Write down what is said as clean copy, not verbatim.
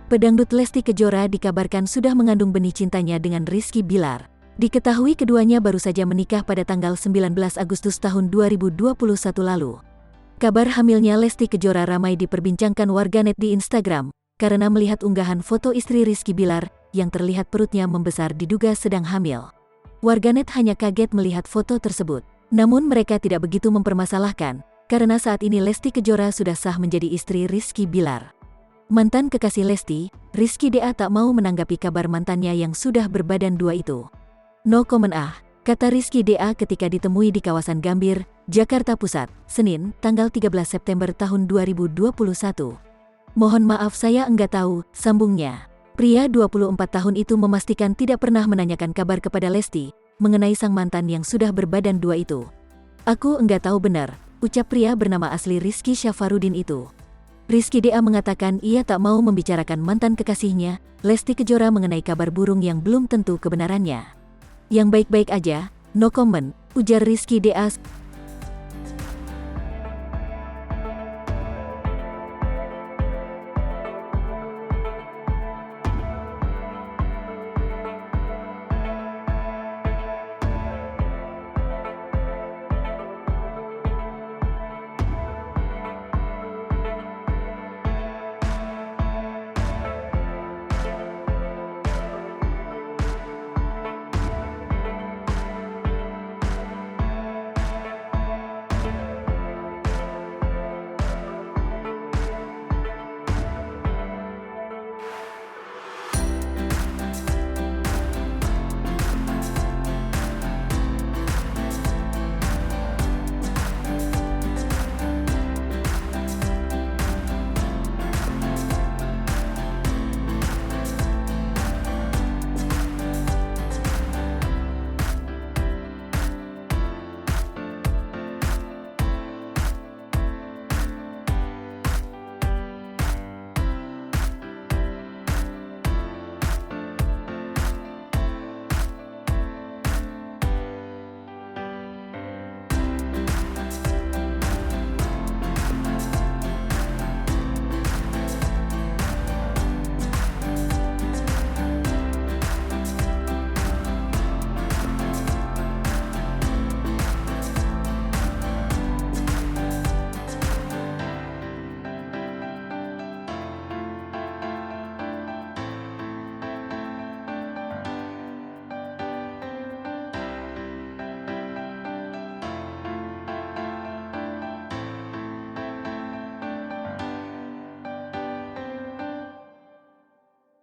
Pedangdut Lesti Kejora dikabarkan sudah mengandung benih cintanya dengan Rizky Bilar. Diketahui keduanya baru saja menikah pada tanggal 19 Agustus tahun 2021 lalu. Kabar hamilnya Lesti Kejora ramai diperbincangkan warganet di Instagram karena melihat unggahan foto istri Rizky Bilar yang terlihat perutnya membesar diduga sedang hamil. Warganet hanya kaget melihat foto tersebut. Namun mereka tidak begitu mempermasalahkan karena saat ini Lesti Kejora sudah sah menjadi istri Rizky Bilar. Mantan kekasih Lesti, Rizky DA tak mau menanggapi kabar mantannya yang sudah berbadan dua itu. "No comment kata Rizky DA ketika ditemui di kawasan Gambir, Jakarta Pusat, Senin, tanggal 13 September tahun 2021. "Mohon maaf saya enggak tahu," sambungnya. Pria 24 tahun itu memastikan tidak pernah menanyakan kabar kepada Lesti mengenai sang mantan yang sudah berbadan dua itu. "Aku enggak tahu benar," ucap pria bernama asli Rizky Syafarudin itu. Rizky DA mengatakan ia tak mau membicarakan mantan kekasihnya, Lesti Kejora mengenai kabar burung yang belum tentu kebenarannya. "Yang baik-baik aja, no comment," ujar Rizky DA.